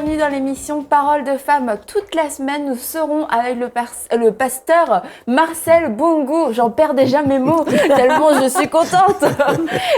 bienvenue dans l'émission Parole de femmes. Toute la semaine, nous serons avec le pasteur Marcel Bongo. J'en perds déjà mes mots, tellement je suis contente.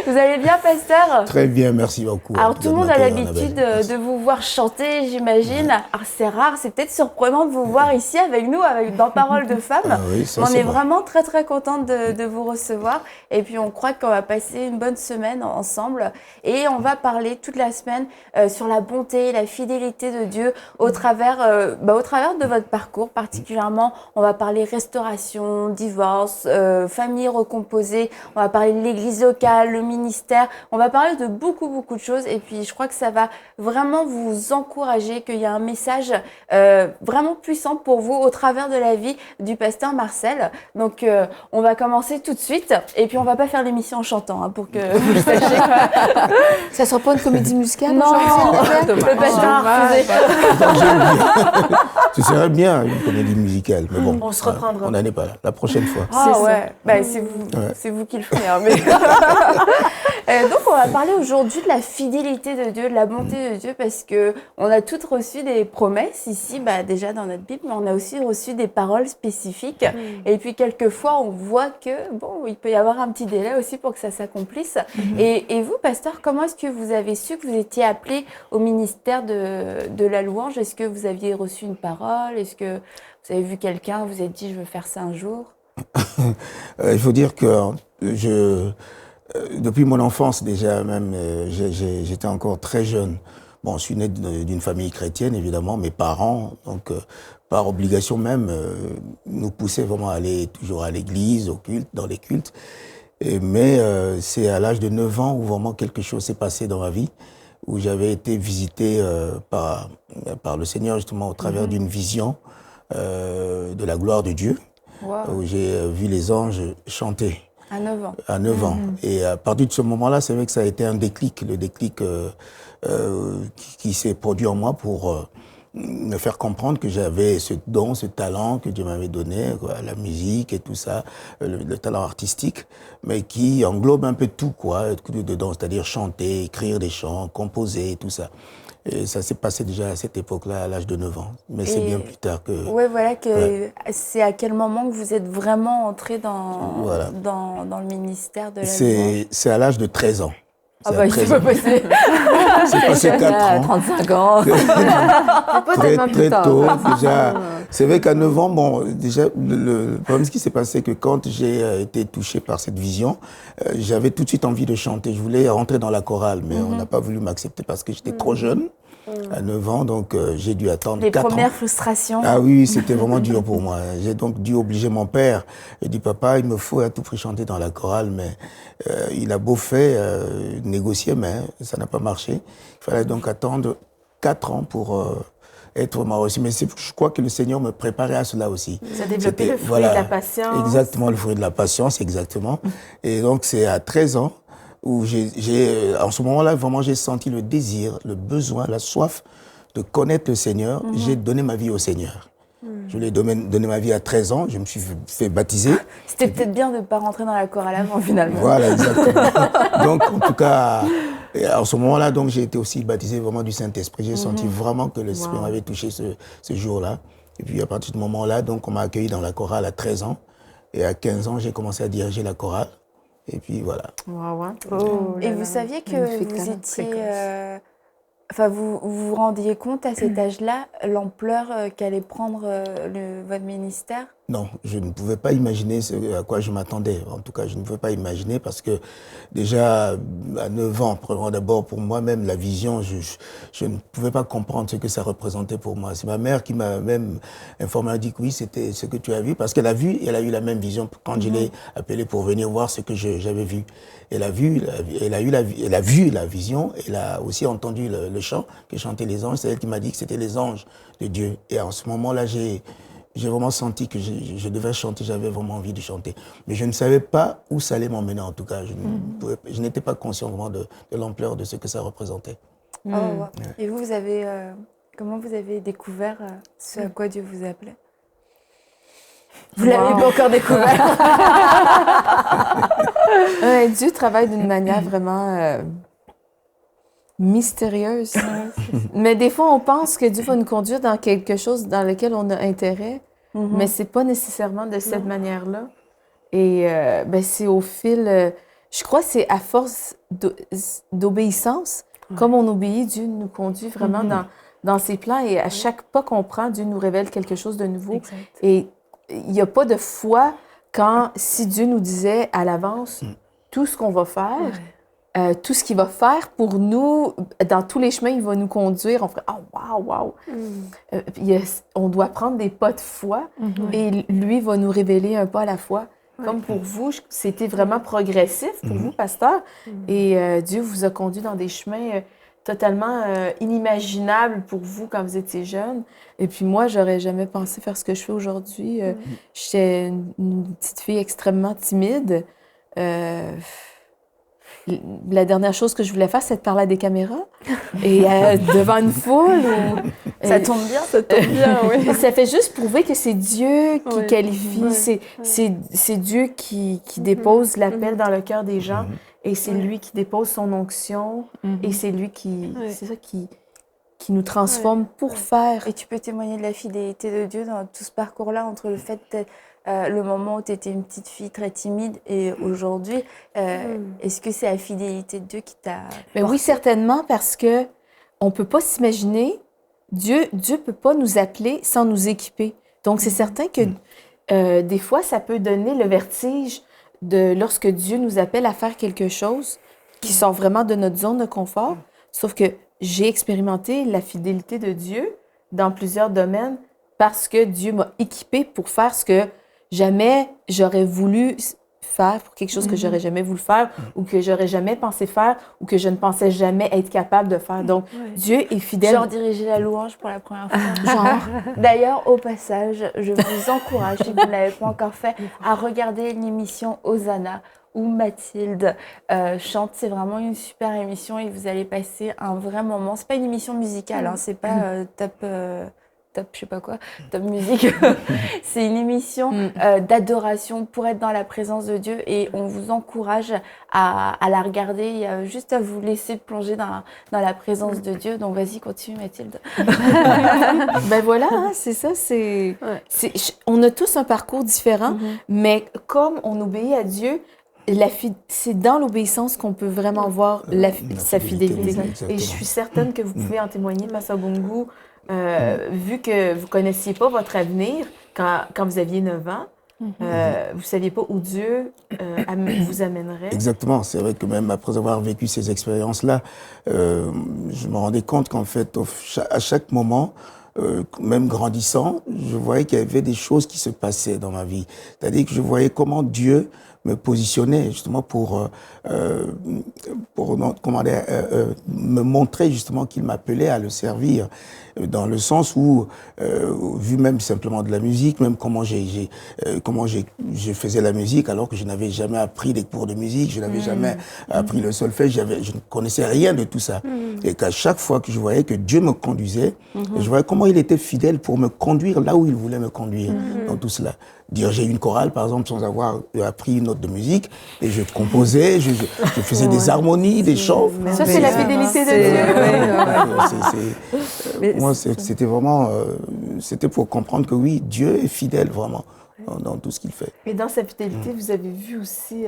Vous allez bien, pasteur? Très bien, merci beaucoup. Alors, tout le monde a l'habitude de vous voir chanter, j'imagine. Alors, c'est rare, c'est peut-être surprenant de vous voir ici avec nous, dans Parole de femmes. Ah oui, ça, on est vrai. vraiment très, très contente de vous recevoir. Et puis, on croit qu'on va passer une bonne semaine ensemble. Et on va parler toute la semaine sur la bonté, la fidélité de Dieu au travers de votre parcours. Particulièrement, on va parler restauration, divorce, famille recomposée. On va parler de l'église locale, le ministère. On va parler de beaucoup, beaucoup de choses. Et puis, je crois que ça va vraiment vous encourager, qu'il y a un message vraiment puissant pour vous au travers de la vie du pasteur Marcel. Donc, on va commencer tout de suite. Et puis, on va pas faire l'émission en chantant, hein, pour que vous le sachiez. Ça sera pas une comédie musicale? Non, le pasteur a refusé. Ce serait bien une comédie musicale, mais bon, on se reprendra. On n'en est pas là. La prochaine fois. Ah ouais, bah, c'est vous qui le ferez. Hein, mais... donc on va parler aujourd'hui de la fidélité de Dieu, de la bonté de Dieu, parce que on a toutes reçu des promesses ici, déjà dans notre Bible, mais on a aussi reçu des paroles spécifiques. Et puis quelquefois on voit que il peut y avoir un petit délai aussi pour que ça s'accomplisse. Et vous, pasteur, comment est-ce que vous avez su que vous étiez appelé au ministère de la louange? Est-ce que vous aviez reçu une parole? Est-ce que vous avez vu quelqu'un, vous êtes dit je veux faire ça un jour? Il faut dire que depuis mon enfance déjà, même, j'étais encore très jeune. Bon, je suis né d'une famille chrétienne, évidemment. Mes parents, donc par obligation même, nous poussaient vraiment à aller toujours à l'église, au culte, dans les cultes. Mais c'est à l'âge de 9 ans où vraiment quelque chose s'est passé dans ma vie, où j'avais été visité par le Seigneur justement au travers d'une vision de la gloire de Dieu, où j'ai vu les anges chanter. À 9 ans. À 9 ans. Et à partir de ce moment-là, c'est vrai que ça a été un déclic, le déclic qui s'est produit en moi pour me faire comprendre que j'avais ce don, ce talent que Dieu m'avait donné, quoi, la musique et tout ça, le talent artistique, mais qui englobe un peu tout, quoi, tout dedans, c'est-à-dire chanter, écrire des chants, composer, tout ça. Et ça s'est passé déjà à cette époque-là, à l'âge de 9 ans. Mais c'est bien plus tard que... Oui, voilà, c'est à quel moment que vous êtes vraiment entré dans le ministère de la louange? C'est à l'âge de 13 ans. Ah bah, il faut passer. C'est passé 4 ans. 35 ans. Très tôt, déjà. C'est vrai qu'à 9 ans, déjà, le problème, ce qui s'est passé, c'est que quand j'ai été touché par cette vision, j'avais tout de suite envie de chanter. Je voulais rentrer dans la chorale, mais on n'a pas voulu m'accepter parce que j'étais trop jeune. À 9 ans, donc j'ai dû attendre 4 ans. Les premières frustrations. Ah oui, c'était vraiment dur pour moi. J'ai donc dû obliger mon père. Il dit, papa, il me faut à tout prix chanter dans la chorale, mais il a beau faire négocier, mais ça n'a pas marché. Il fallait donc attendre 4 ans pour être vraiment reçu. Mais je crois que le Seigneur me préparait à cela aussi. Ça a développé le fruit de la patience. Exactement, le fruit de la patience, exactement. Et donc c'est à 13 ans où en ce moment-là, vraiment, j'ai senti le désir, le besoin, la soif de connaître le Seigneur. J'ai donné ma vie au Seigneur. Je lui ai donné ma vie à 13 ans, je me suis fait baptiser. C'était peut-être bien de ne pas rentrer dans la chorale avant, finalement. Voilà, exactement. Donc, en tout cas, en ce moment-là, donc, j'ai été aussi baptisé vraiment du Saint-Esprit. J'ai senti vraiment que l'Esprit m'avait touché ce jour-là. Et puis, à partir de ce moment-là, donc, on m'a accueilli dans la chorale à 13 ans. Et à 15 ans, j'ai commencé à diriger la chorale. Et puis voilà. Et vous saviez que vous étiez... vous vous rendiez compte à cet âge-là l'ampleur qu'allait prendre votre ministère? Non, je ne pouvais pas imaginer ce à quoi je m'attendais. En tout cas, je ne pouvais pas imaginer parce que déjà, à 9 ans, d'abord pour moi-même, la vision, je ne pouvais pas comprendre ce que ça représentait pour moi. C'est ma mère qui m'a même informé, elle a dit que oui, c'était ce que tu as vu, parce qu'elle a vu, elle a eu la même vision quand je l'ai appelée pour venir voir ce que j'avais vu. Elle a vu la vision, elle a aussi entendu le chant que chantaient les anges. C'est elle qui m'a dit que c'était les anges de Dieu. Et en ce moment-là, j'ai vraiment senti que je devais chanter, j'avais vraiment envie de chanter. Mais je ne savais pas où ça allait m'emmener, en tout cas. Je n'étais pas conscient vraiment de l'ampleur de ce que ça représentait. Et vous comment vous avez découvert ce à quoi Dieu vous appelait? Vous l'avez pas encore découvert? Dieu travaille d'une manière vraiment mystérieuse. Mais des fois, on pense que Dieu va nous conduire dans quelque chose dans lequel on a intérêt, mais c'est pas nécessairement de cette manière-là. Et c'est au fil... je crois que c'est à force d'obéissance, comme on obéit, Dieu nous conduit vraiment dans ses plans. Et à chaque pas qu'on prend, Dieu nous révèle quelque chose de nouveau. Exact. Et il n'y a pas de foi si Dieu nous disait à l'avance tout ce qu'on va faire, tout ce qu'il va faire pour nous, dans tous les chemins, il va nous conduire. On ferait « Oh, wow! » On doit prendre des pas de foi et lui va nous révéler un pas à la fois. Comme pour vous, c'était vraiment progressif pour vous, pasteur. Et Dieu vous a conduit dans des chemins totalement inimaginables pour vous quand vous étiez jeune. Et puis moi, j'aurais jamais pensé faire ce que je fais aujourd'hui. J'étais une petite fille extrêmement timide. La dernière chose que je voulais faire, c'est de parler à des caméras et devant une foule. Ça tombe bien. Ça tombe bien, oui. Ça fait juste prouver que c'est Dieu qui qualifie, c'est Dieu qui dépose l'appel dans le cœur des gens et c'est lui qui dépose son onction et c'est lui c'est ça qui nous transforme pour faire. Et tu peux témoigner de la fidélité de Dieu dans tout ce parcours-là, entre le fait de le moment où tu étais une petite fille très timide et aujourd'hui, est-ce que c'est la fidélité de Dieu qui t'a porté? Oui, certainement, parce que on peut pas s'imaginer, Dieu peut pas nous appeler sans nous équiper. Donc, c'est certain que des fois, ça peut donner le vertige lorsque Dieu nous appelle à faire quelque chose qui sort vraiment de notre zone de confort. Sauf que j'ai expérimenté la fidélité de Dieu dans plusieurs domaines parce que Dieu m'a équipée pour faire ce que jamais j'aurais voulu faire, pour quelque chose que j'aurais jamais voulu faire ou que j'aurais jamais pensé faire ou que je ne pensais jamais être capable de faire. Donc, Dieu est fidèle. Genre diriger la louange pour la première fois. Genre. D'ailleurs, au passage, je vous encourage, si vous ne l'avez pas encore fait, à regarder l'émission Hosanna où Mathilde chante. C'est vraiment une super émission et vous allez passer un vrai moment. C'est pas une émission musicale, hein, c'est pas top, je sais pas quoi, top musique. C'est une émission d'adoration pour être dans la présence de Dieu et on vous encourage à la regarder. Il y a juste à vous laisser plonger dans la présence de Dieu. Donc vas-y, continue Mathilde. Voilà, hein, c'est ça. On a tous un parcours différent, mais comme on obéit à Dieu, c'est dans l'obéissance qu'on peut vraiment voir sa fidélité. Et je suis certaine que vous pouvez en témoigner, Pasteur Bungu. Vu que vous ne connaissiez pas votre avenir quand vous aviez 9 ans, vous ne saviez pas où Dieu vous amènerait. Exactement. C'est vrai que même après avoir vécu ces expériences-là, je me rendais compte qu'en fait, à chaque moment, même grandissant, je voyais qu'il y avait des choses qui se passaient dans ma vie. C'est-à-dire que je voyais comment Dieu me positionnait justement pour me montrer justement qu'il m'appelait à le servir, dans le sens où, vu même simplement de la musique, même comment je faisais la musique alors que je n'avais jamais appris des cours de musique, je n'avais jamais appris le solfège, je ne connaissais rien de tout ça. Et qu'à chaque fois que je voyais que Dieu me conduisait, je voyais comment il était fidèle pour me conduire là où il voulait me conduire dans tout cela. J'ai une chorale, par exemple, sans avoir appris une note de musique, et je composais, je faisais des harmonies, des chants. Ça, c'est la fidélité de Dieu. Moi, c'était vraiment, c'était pour comprendre que oui, Dieu est fidèle vraiment dans tout ce qu'il fait. Et dans sa fidélité, vous avez vu aussi,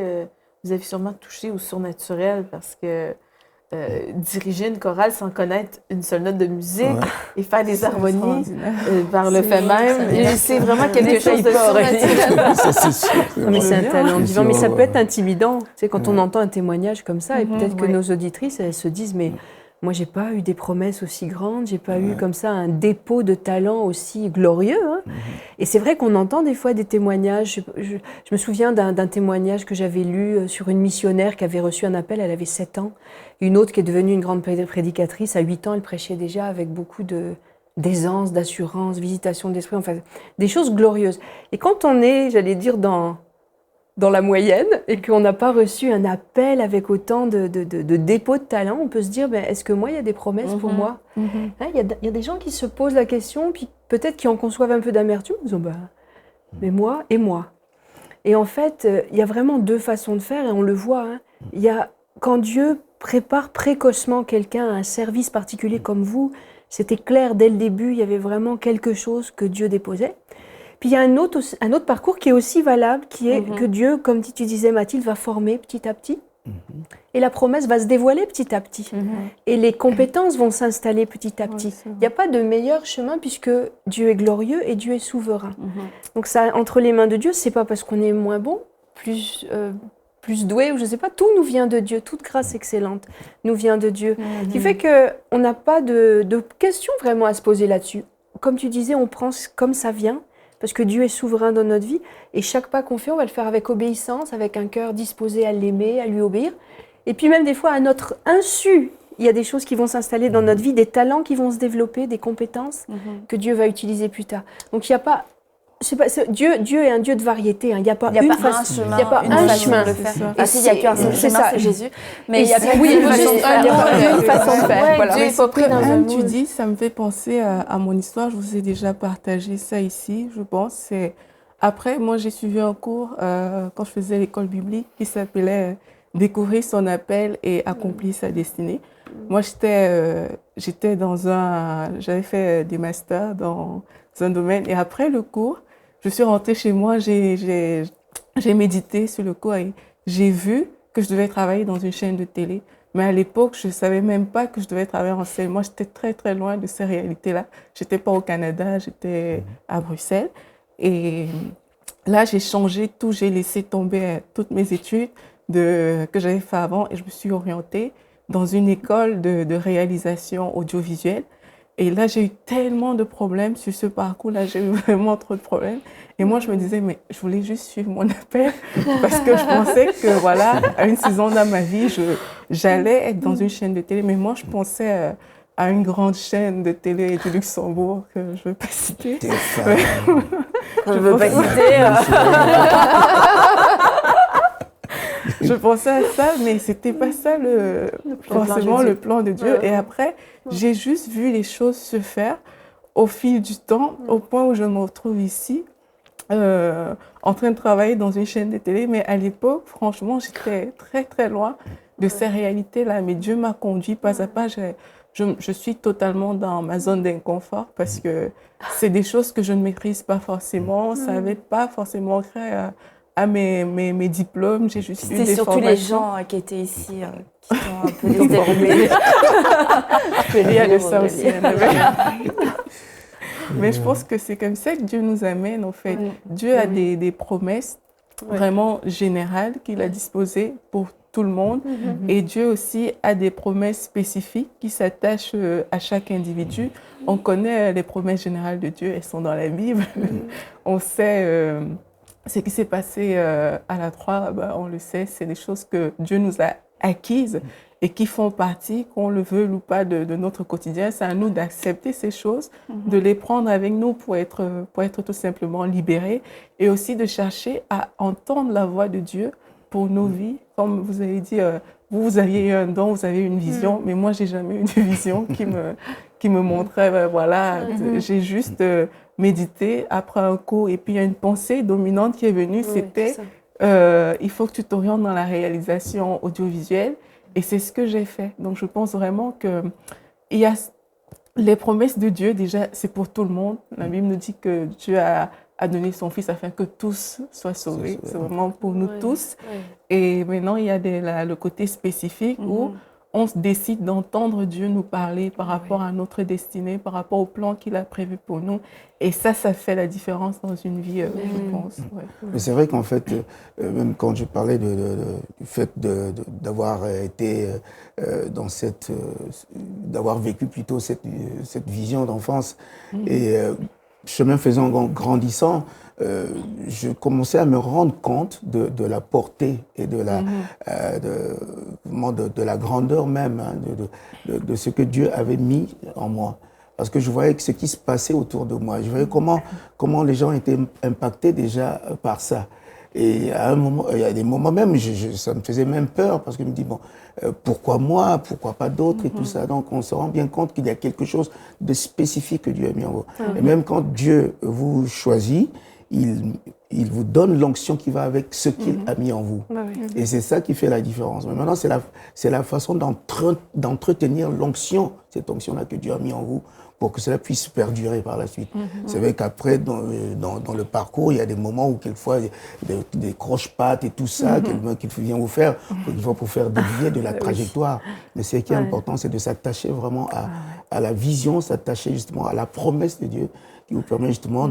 vous avez sûrement touché au surnaturel parce que diriger une chorale sans connaître une seule note de musique et faire des harmonies par le fait même, c'est vraiment quelque chose de surnaturel. Mais c'est un talent vivant, mais ça peut être intimidant. Tu sais, quand on entend un témoignage comme ça, et peut-être que nos auditrices, elles se disent, mais moi, j'ai pas eu des promesses aussi grandes, j'ai pas eu comme ça un dépôt de talent aussi glorieux. Hein. Et c'est vrai qu'on entend des fois des témoignages. Je me souviens d'un témoignage que j'avais lu sur une missionnaire qui avait reçu un appel, elle avait 7 ans. Une autre qui est devenue une grande prédicatrice, à 8 ans, elle prêchait déjà avec beaucoup d'aisance, d'assurance, visitation de l'esprit, enfin, des choses glorieuses. Et quand on est, j'allais dire, dans la moyenne et qu'on n'a pas reçu un appel avec autant de dépôt de talent, on peut se dire, est-ce que moi, il y a des promesses pour moi? Il y a des gens qui se posent la question, puis peut-être qui en conçoivent un peu d'amertume, en disant, mais moi et moi. Et en fait, il y a vraiment 2 façons de faire, et on le voit. Il y a quand Dieu prépare précocement quelqu'un à un service particulier comme vous. C'était clair dès le début, il y avait vraiment quelque chose que Dieu déposait. Puis il y a un autre parcours qui est aussi valable, qui est que Dieu, comme tu disais Mathilde, va former petit à petit. Et la promesse va se dévoiler petit à petit. Et les compétences vont s'installer petit à petit. Il n'y a pas de meilleur chemin puisque Dieu est glorieux et Dieu est souverain. Donc ça, entre les mains de Dieu, c'est pas parce qu'on est moins bon, plus doué, ou je ne sais pas, tout nous vient de Dieu, toute grâce excellente nous vient de Dieu. Ce qui fait qu'on n'a pas de questions vraiment à se poser là-dessus. Comme tu disais, on prend comme ça vient, parce que Dieu est souverain dans notre vie, et chaque pas qu'on fait, on va le faire avec obéissance, avec un cœur disposé à l'aimer, à lui obéir. Et puis même des fois, à notre insu, il y a des choses qui vont s'installer dans notre vie, des talents qui vont se développer, des compétences que Dieu va utiliser plus tard. Donc il n'y a pas... Dieu est un Dieu de variété. Il n'y a pas un chemin. Il n'y a pas un chemin. De faire. Ah, si, il n'y a qu'un seul chemin, c'est Jésus. Mais il y a une façon de faire. Voilà. Dieu est pas pris dans un moule. Tu dis, ça me fait penser à mon histoire. Je vous ai déjà partagé ça ici, je pense. Après, moi, j'ai suivi un cours quand je faisais l'école biblique qui s'appelait Découvrir son appel et accomplir sa destinée. Moi, j'étais j'avais fait des masters dans un domaine. Et après le cours, je suis rentrée chez moi, j'ai médité sur le cours et j'ai vu que je devais travailler dans une chaîne de télé. Mais à l'époque, je ne savais même pas que je devais travailler en scène. Moi, j'étais très, très loin de ces réalités-là. Je n'étais pas au Canada, j'étais à Bruxelles. Et là, j'ai changé tout, j'ai laissé tomber toutes mes études que j'avais fait avant et je me suis orientée dans une école de réalisation audiovisuelle. Et là, j'ai eu tellement de problèmes sur ce parcours-là, j'ai eu vraiment trop de problèmes. Et moi, je me disais, mais je voulais juste suivre mon appel parce que je pensais que, voilà, à une saison dans ma vie, j'allais être dans une chaîne de télé. Mais moi, je pensais à une grande chaîne de télé du Luxembourg que je ne veux pas citer. Je ne veux pas citer. Je pensais à ça, mais c'était pas ça forcément le plan de Dieu. Et après, j'ai juste vu les choses se faire au fil du temps, au point où je me retrouve ici, en train de travailler dans une chaîne de télé. Mais à l'époque, franchement, j'étais très, très loin de ces réalités-là. Mais Dieu m'a conduit pas à pas. Je suis totalement dans ma zone d'inconfort parce que c'est des choses que je ne maîtrise pas forcément. Ça n'avait pas forcément créé à mes diplômes. J'ai juste eu des formations. C'est surtout les gens qui étaient ici qui sont un peu déstabilisés. Il y a ça aussi. Mais je pense que c'est comme ça que Dieu nous amène, en fait. Dieu a des promesses vraiment générales qu'il a disposées pour tout le monde. Et Dieu aussi a des promesses spécifiques qui s'attachent à chaque individu. On connaît les promesses générales de Dieu, elles sont dans la Bible. On sait ce qui s'est passé à la croix, on le sait, c'est des choses que Dieu nous a acquises et qui font partie, qu'on le veuille ou pas, de notre quotidien. C'est à nous d'accepter ces choses, de les prendre avec nous pour être tout simplement libérés et aussi de chercher à entendre la voix de Dieu pour nos vies. Comme vous avez dit, vous aviez eu un don, vous avez eu une vision, mais moi, j'ai jamais eu de vision qui me montrait, voilà, j'ai juste médité après un cours et puis il y a une pensée dominante qui est venue, c'était il faut que tu t'orientes dans la réalisation audiovisuelle et c'est ce que j'ai fait. Donc je pense vraiment que il y a les promesses de Dieu, déjà c'est pour tout le monde. La Bible nous dit que Dieu a donné son Fils afin que tous soient sauvés. C'est vraiment pour nous tous. Et maintenant il y a le côté spécifique où on décide d'entendre Dieu nous parler par rapport à notre destinée, par rapport au plan qu'il a prévu pour nous. Et ça fait la différence dans une vie, je pense. Mais c'est vrai qu'en fait, même quand je parlais du fait d'avoir été dans d'avoir vécu plutôt cette vision d'enfance, et chemin faisant, grandissant, je commençais à me rendre compte de la portée et de la grandeur même, hein, de ce que Dieu avait mis en moi. Parce que je voyais ce qui se passait autour de moi. Je voyais comment les gens étaient impactés déjà par ça. Et à un moment, il y a des moments même, ça me faisait même peur parce que je me dis, bon, pourquoi moi, pourquoi pas d'autres et tout ça. Donc on se rend bien compte qu'il y a quelque chose de spécifique que Dieu a mis en vous. Et même quand Dieu vous choisit, il il vous donne l'onction qui va avec ce qu'il a mis en vous. Et c'est ça qui fait la différence. Mais maintenant, c'est la façon d'entretenir l'onction, cette onction-là que Dieu a mis en vous, pour que cela puisse perdurer par la suite. C'est vrai qu'après, dans le parcours, il y a des moments où, quelquefois, des croche-pattes et tout ça, qu'il vient vous faire, pour faire dévier de la trajectoire. Mais ce qui est important, c'est de s'attacher vraiment à la vision, s'attacher justement à la promesse de Dieu, qui vous permet justement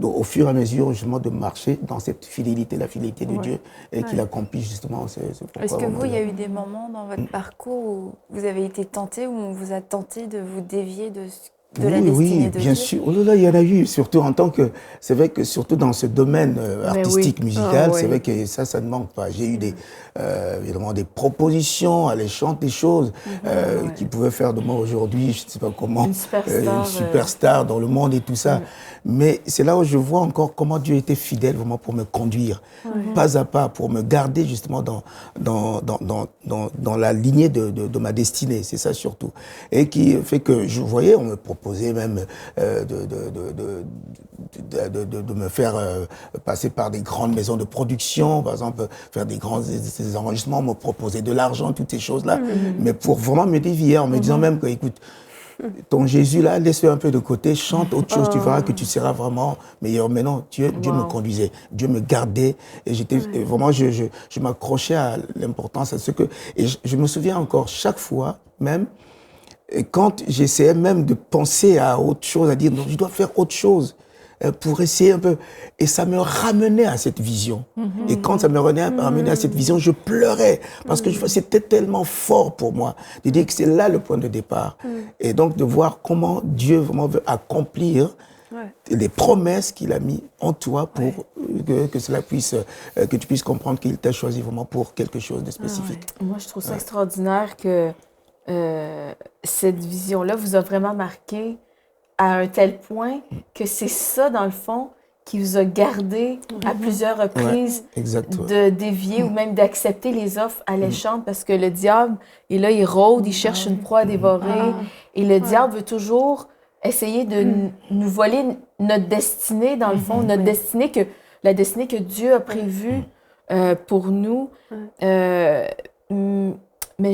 au fur et à mesure justement de marcher dans cette fidélité, la fidélité de Dieu, et qu'il accomplit justement ce pourquoi. Est-ce que vous, il y a eu des moments dans votre parcours où vous avez été tenté, où on vous a tenté de vous dévier de la destinée de Dieu? Oui, bien sûr. Oh là là, il y en a eu, surtout en tant que... C'est vrai que surtout dans ce domaine artistique, musical, c'est vrai que ça ne manque pas. J'ai eu évidemment des propositions, alléchantes, des choses qui pouvaient faire de moi aujourd'hui, je ne sais pas comment, une superstar dans le monde et tout ça. Mais c'est là où je vois encore comment Dieu était fidèle vraiment pour me conduire, pas à pas, pour me garder justement dans la lignée de ma destinée. C'est ça surtout. Et qui fait que je voyais, on me proposait même de me faire passer par des grandes maisons de production, par exemple, faire des enregistrements, me proposer de l'argent, toutes ces choses-là. Mais pour vraiment me dévier, en me disant même que, écoute, ton Jésus là, laisse-le un peu de côté, chante autre chose, tu verras que tu seras vraiment meilleur. Mais non, Dieu me conduisait, Dieu me gardait, et j'étais vraiment, je m'accrochais à l'importance, à ce que, et je me souviens encore chaque fois, même, quand j'essayais même de penser à autre chose, à dire non, je dois faire autre chose pour essayer un peu, et ça me ramenait à cette vision. Et quand ça me ramenait à cette vision, je pleurais parce que c'était tellement fort pour moi de dire que c'est là le point de départ. Et donc de voir comment Dieu vraiment veut accomplir les promesses qu'il a mis en toi pour que cela puisse, que tu puisses comprendre qu'il t'a choisi vraiment pour quelque chose de spécifique. Moi, je trouve ça extraordinaire que cette vision-là vous a vraiment marqué à un tel point que c'est ça, dans le fond, qui vous a gardé à plusieurs reprises de dévier ou même d'accepter les offres alléchantes, parce que le diable, et là, il rôde, il cherche une proie à dévorer, et le diable veut toujours essayer de nous voler notre destinée, dans le fond, notre destinée la destinée que Dieu a prévue pour nous. Mais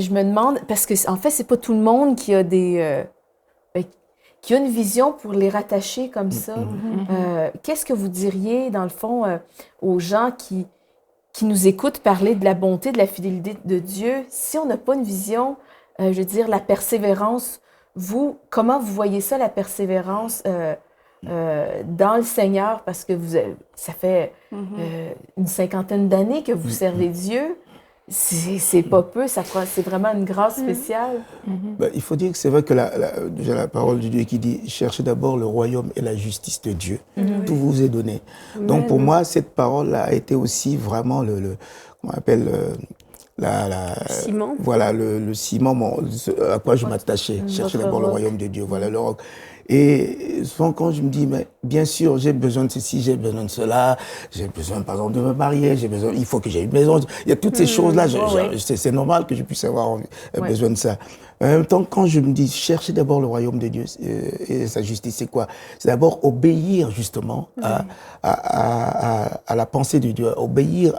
je me demande, parce que en fait, c'est pas tout le monde qui a qui a une vision pour les rattacher comme ça. Qu'est-ce que vous diriez, dans le fond, aux gens qui nous écoutent parler de la bonté, de la fidélité de Dieu? Si on n'a pas une vision, je veux dire, la persévérance, comment vous voyez ça, la persévérance dans le Seigneur? Parce que ça fait une 50aine d'années que vous servez Dieu. C'est pas peu, c'est vraiment une grâce spéciale. Ben, il faut dire que c'est vrai que déjà la parole de Dieu qui dit « Cherchez d'abord le royaume et la justice de Dieu. Tout vous est donné. » Donc pour moi, cette parole-là a été aussi vraiment comment on appelle ciment. Voilà, le ciment à quoi je m'attachais. Chercher d'abord le royaume de Dieu. Voilà, le roc. Et souvent, quand je me dis, mais bien sûr, j'ai besoin de ceci, j'ai besoin de cela, j'ai besoin, par exemple, de me marier, il faut que j'aie une maison. Il y a toutes ces choses-là. C'est normal que je puisse avoir besoin de ça. En même temps, quand je me dis, chercher d'abord le royaume de Dieu et sa justice, c'est quoi? C'est d'abord obéir, justement, à la pensée de Dieu, obéir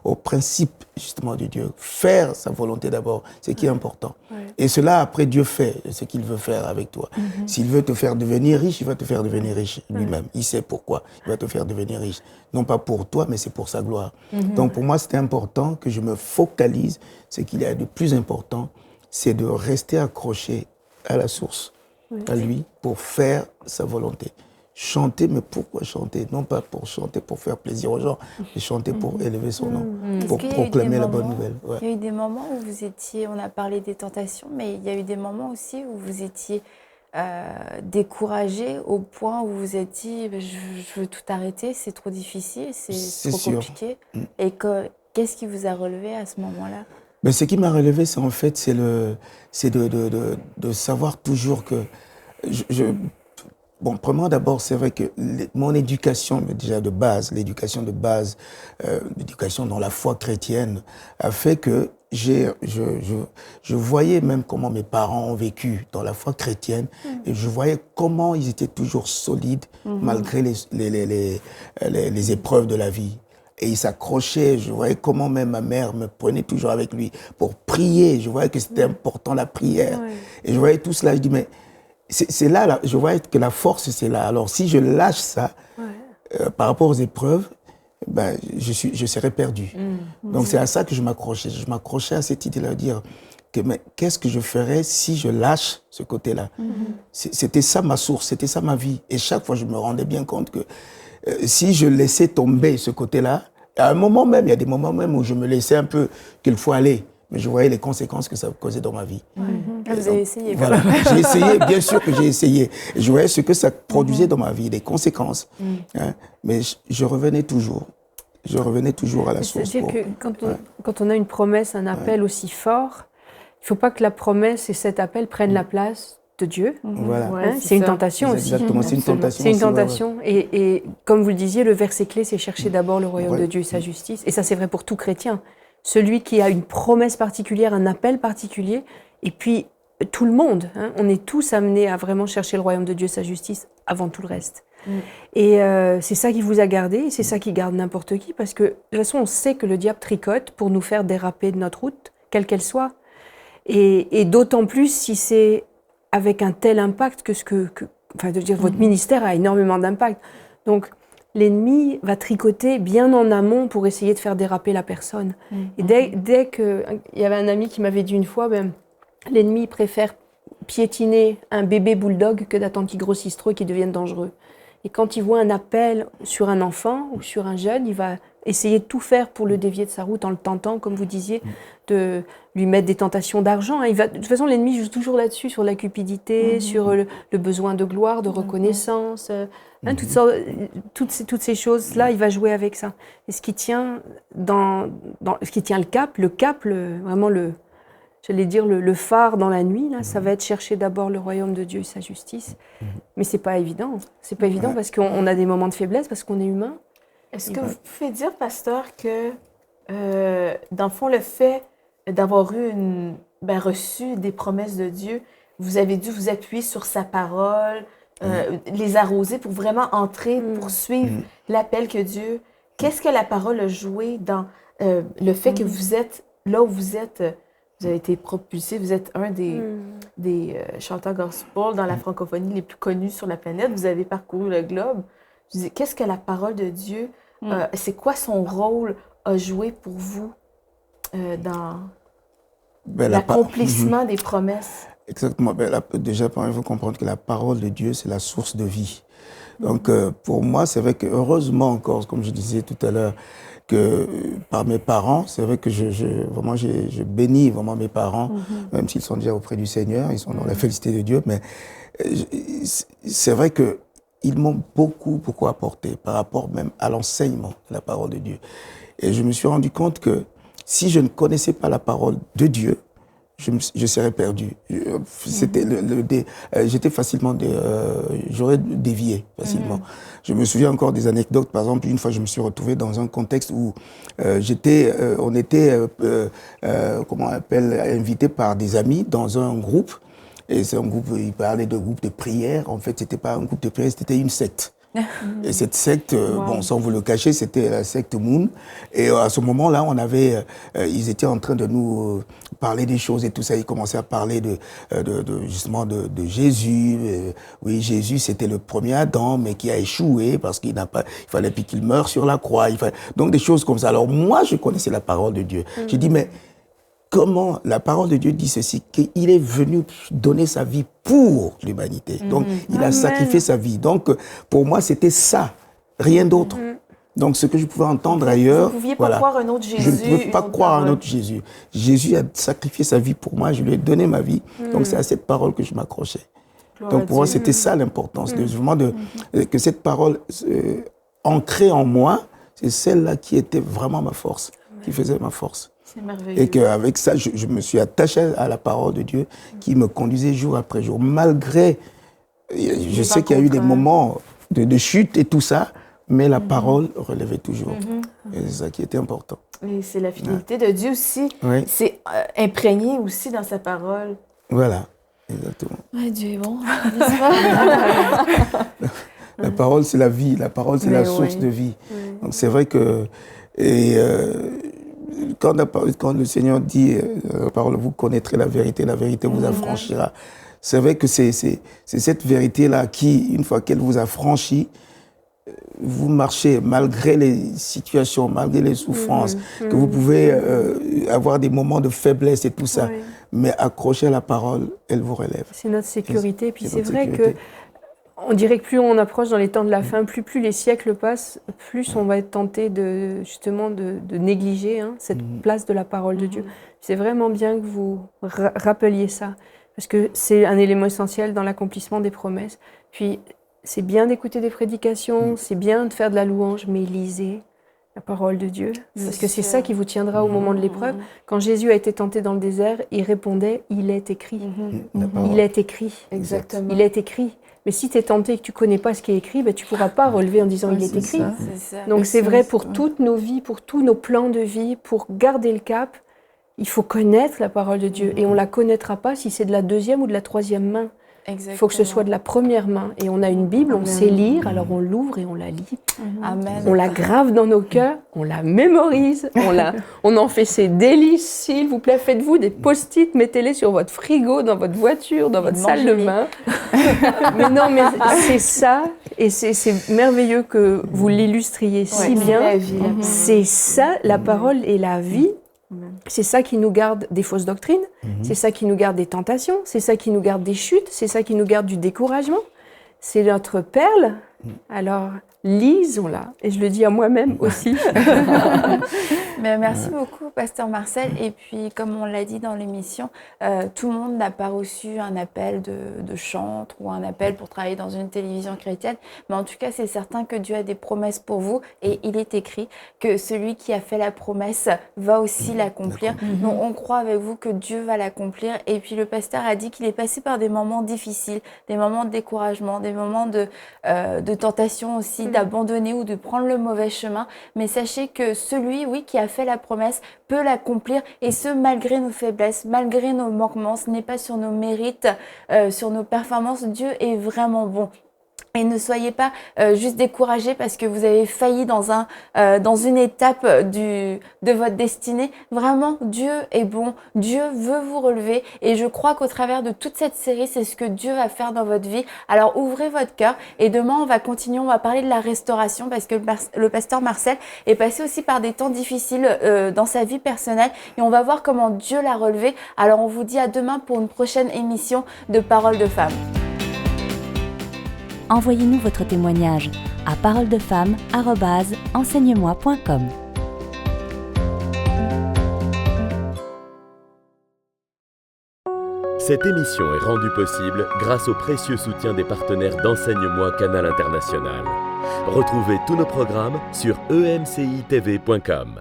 au principe, justement, de Dieu. Faire sa volonté d'abord, c'est ce qui est important. Et cela, après, Dieu fait ce qu'il veut faire avec toi. S'il veut te faire devenir riche, il va te faire devenir riche lui-même. Il sait pourquoi. Il va te faire devenir riche. Non pas pour toi, mais c'est pour sa gloire. Donc, pour moi, c'était important que je me focalise. Ce qu'il y a de plus important, c'est de rester accroché à la source, à lui, pour faire sa volonté. Chanter, mais pourquoi chanter? Non pas pour chanter, pour faire plaisir aux gens, mais chanter pour élever son nom, pour proclamer la bonne nouvelle. Il y a eu des moments où vous étiez, on a parlé des tentations, mais il y a eu des moments aussi où vous étiez découragé au point où vous vous êtes dit je veux tout arrêter, c'est trop difficile, c'est trop compliqué. Et qu'est-ce qui vous a relevé à ce moment-là? Mais ce qui m'a relevé, c'est en fait, c'est de savoir toujours que bon, premièrement, d'abord, c'est vrai que mon éducation, déjà de base, l'éducation de base, l'éducation dans la foi chrétienne, a fait que je voyais même comment mes parents ont vécu dans la foi chrétienne et je voyais comment ils étaient toujours solides malgré les épreuves de la vie. Et ils s'accrochaient, je voyais comment même ma mère me prenait toujours avec lui pour prier. Je voyais que c'était important la prière. Et je voyais tout cela, je dis mais c'est là, je voyais que la force c'est là. Alors si je lâche ça par rapport aux épreuves, ben, je serais perdu. Donc c'est à ça que je m'accrochais. Je m'accrochais à cette idée-là de dire que mais qu'est-ce que je ferais si je lâche ce côté-là. C'était ça ma source, c'était ça ma vie. Et chaque fois je me rendais bien compte que si je laissais tomber ce côté-là, à un moment même, il y a des moments même où je me laissais un peu qu'il faut aller, mais je voyais les conséquences que ça causait dans ma vie. Vous avez essayé. Voilà, j'ai essayé, bien sûr que j'ai essayé. Et je voyais ce que ça produisait dans ma vie, les conséquences. Hein, mais je revenais toujours. Je revenais toujours à la source. C'est-à-dire que quand on a une promesse, un appel aussi fort, il ne faut pas que la promesse et cet appel prennent la place de Dieu. Voilà. Ouais, C'est une tentation aussi. Exactement, c'est une tentation. C'est une aussi, tentation. Et comme vous le disiez, le verset clé, c'est chercher d'abord le royaume de Dieu et sa justice. Et ça, c'est vrai pour tout chrétien. Celui qui a une promesse particulière, un appel particulier, et puis tout le monde. Hein, on est tous amenés à vraiment chercher le royaume de Dieu et sa justice avant tout le reste. Et c'est ça qui vous a gardé, et c'est ça qui garde n'importe qui, parce que de toute façon, on sait que le diable tricote pour nous faire déraper de notre route, quelle qu'elle soit. Et d'autant plus si c'est avec un tel impact enfin, de dire votre ministère a énormément d'impact. Donc, l'ennemi va tricoter bien en amont pour essayer de faire déraper la personne. Et dès que... Il y avait un ami qui m'avait dit une fois, l'ennemi préfère piétiner un bébé bulldog que d'attendre qu'il grossisse trop et qu'il devienne dangereux. Et quand il voit un appel sur un enfant ou sur un jeune, il va essayer de tout faire pour le dévier de sa route en le tentant, comme vous disiez, de lui mettre des tentations d'argent. De toute façon, l'ennemi joue toujours là-dessus, sur la cupidité, sur le besoin de gloire, de reconnaissance. Toutes ces choses-là, il va jouer avec ça. Et ce qui tient ce qui tient le cap, vraiment j'allais dire le phare dans la nuit, là, ça va être chercher d'abord le royaume de Dieu et sa justice. Mais c'est pas évident. C'est pas évident parce qu'on a des moments de faiblesse, parce qu'on est humain. Est-ce que vous pouvez dire, pasteur, que dans le fond, le fait d'avoir reçu des promesses de Dieu, vous avez dû vous appuyer sur sa parole, les arroser pour vraiment entrer, poursuivre l'appel que Dieu... Qu'est-ce que la parole a joué dans le fait que vous êtes là où vous êtes? Vous avez été propulsé, vous êtes un des chanteurs gospel dans la francophonie les plus connus sur la planète. Vous avez parcouru le globe. Je dis, qu'est-ce que la parole de Dieu, c'est quoi son rôle a joué pour vous dans l'accomplissement des promesses? Exactement. Déjà, il faut comprendre que la parole de Dieu, c'est la source de vie. Donc, pour moi, c'est vrai que heureusement encore, comme je disais tout à l'heure, que par mes parents, c'est vrai que je bénis vraiment mes parents, même s'ils sont déjà auprès du Seigneur, ils sont dans la félicité de Dieu, mais c'est vrai que ils m'ont beaucoup apporté par rapport même à l'enseignement de la parole de Dieu. Et je me suis rendu compte que si je ne connaissais pas la parole de Dieu, je serais perdu. J'étais facilement, j'aurais dévié facilement. Je me souviens encore des anecdotes. Par exemple, une fois, je me suis retrouvé dans un contexte où on était, comment on appelle, invité par des amis dans un groupe. Et c'est un groupe, ils parlaient de groupe de prière. En fait, c'était pas un groupe de prière, c'était une secte. Et cette secte, bon, sans vous le cacher, c'était la secte Moon. Et à ce moment-là, ils étaient en train de nous parler des choses et tout ça. Ils commençaient à parler justement de Jésus. Oui, Jésus, c'était le premier Adam, mais qui a échoué parce il fallait puis qu'il meure sur la croix. Donc des choses comme ça. Alors moi, je connaissais la parole de Dieu. J'ai dit, mais comment la parole de Dieu dit ceci, qu'il est venu donner sa vie pour l'humanité. Donc, il a sacrifié sa vie. Donc, pour moi, c'était ça, rien d'autre. Donc, ce que je pouvais entendre ailleurs... Vous ne pouviez pas croire un autre Jésus. Je ne pouvais pas croire un autre Jésus. Jésus a sacrifié sa vie pour moi, je lui ai donné ma vie. Donc, c'est à cette parole que je m'accrochais. Donc, pour moi, c'était ça l'importance, que cette parole ancrée en moi, c'est celle-là qui était vraiment ma force, qui faisait ma force. C'est merveilleux. Et qu'avec ça, je me suis attaché à la parole de Dieu qui me conduisait jour après jour. Malgré, je sais qu'il y a eu des moments de chute et tout ça, mais la parole relevait toujours. Et c'est ça qui était important. Et c'est la fidélité de Dieu aussi. Oui. C'est imprégné aussi dans sa parole. Voilà, exactement. Ouais, Dieu est bon, n'est-ce pas? La parole, c'est la vie. La parole, c'est la source de vie. Donc, c'est vrai que... Et, quand le Seigneur dit, la parole, vous connaîtrez la vérité vous affranchira. C'est vrai que c'est cette vérité-là qui, une fois qu'elle vous a franchi, vous marchez malgré les situations, malgré les souffrances, que vous pouvez avoir des moments de faiblesse et tout ça. Mais accrocher à la parole, elle vous relève. C'est notre sécurité. Puis c'est vrai que on dirait que plus on approche dans les temps de la fin, plus les siècles passent, plus on va être tenté justement de négliger cette place de la parole de Dieu. C'est vraiment bien que vous rappeliez ça, parce que c'est un élément essentiel dans l'accomplissement des promesses. Puis c'est bien d'écouter des prédications, c'est bien de faire de la louange, mais lisez la parole de Dieu, parce que c'est ça qui vous tiendra au moment de l'épreuve. Quand Jésus a été tenté dans le désert, il répondait « Il est écrit ». Il est écrit. Exactement. Il est écrit. Mais si tu es tenté et que tu ne connais pas ce qui est écrit, ben, tu ne pourras pas relever en disant il est écrit. Donc c'est vrai pour toutes nos vies, pour tous nos plans de vie, pour garder le cap, il faut connaître la parole de Dieu. Et on ne la connaîtra pas si c'est de la deuxième ou de la troisième main. Il faut que ce soit de la première main. Et on a une Bible, on sait lire, alors on l'ouvre et on la lit. Amen. On la grave dans nos cœurs, on la mémorise, on en fait ses délices. S'il vous plaît, faites-vous des post-it, mettez-les sur votre frigo, dans votre voiture, dans votre salle de bain. Mais non, mais c'est ça, et c'est merveilleux que vous l'illustriez si bien. C'est ça, la parole et la vie. C'est ça qui nous garde des fausses doctrines, c'est ça qui nous garde des tentations, c'est ça qui nous garde des chutes, c'est ça qui nous garde du découragement. C'est notre perle. Alors, lisons-la. Et je le dis à moi-même aussi. Mais merci beaucoup, Pasteur Marcel. Et puis, comme on l'a dit dans l'émission, tout le monde n'a pas reçu un appel de chantre ou un appel pour travailler dans une télévision chrétienne. Mais en tout cas, c'est certain que Dieu a des promesses pour vous. Et il est écrit que celui qui a fait la promesse va aussi l'accomplir. Donc, on croit avec vous que Dieu va l'accomplir. Et puis, le pasteur a dit qu'il est passé par des moments difficiles, des moments de découragement, des moments de tentation aussi, d'abandonner ou de prendre le mauvais chemin. Mais sachez que celui, qui a fait la promesse peut l'accomplir, et ce malgré nos faiblesses, malgré nos manquements. Ce n'est pas sur nos mérites, sur nos performances. Dieu est vraiment bon. Et ne soyez pas juste découragés parce que vous avez failli dans une étape de votre destinée. Vraiment, Dieu est bon. Dieu veut vous relever. Et je crois qu'au travers de toute cette série, c'est ce que Dieu va faire dans votre vie. Alors, ouvrez votre cœur. Et demain, on va continuer. On va parler de la restauration parce que le pasteur Marcel est passé aussi par des temps difficiles dans sa vie personnelle. Et on va voir comment Dieu l'a relevé. Alors, on vous dit à demain pour une prochaine émission de Paroles de Femmes. Envoyez-nous votre témoignage à paroledefemme@enseigne-moi.com. Cette émission est rendue possible grâce au précieux soutien des partenaires d'Enseigne-moi Canal International. Retrouvez tous nos programmes sur emcitv.com.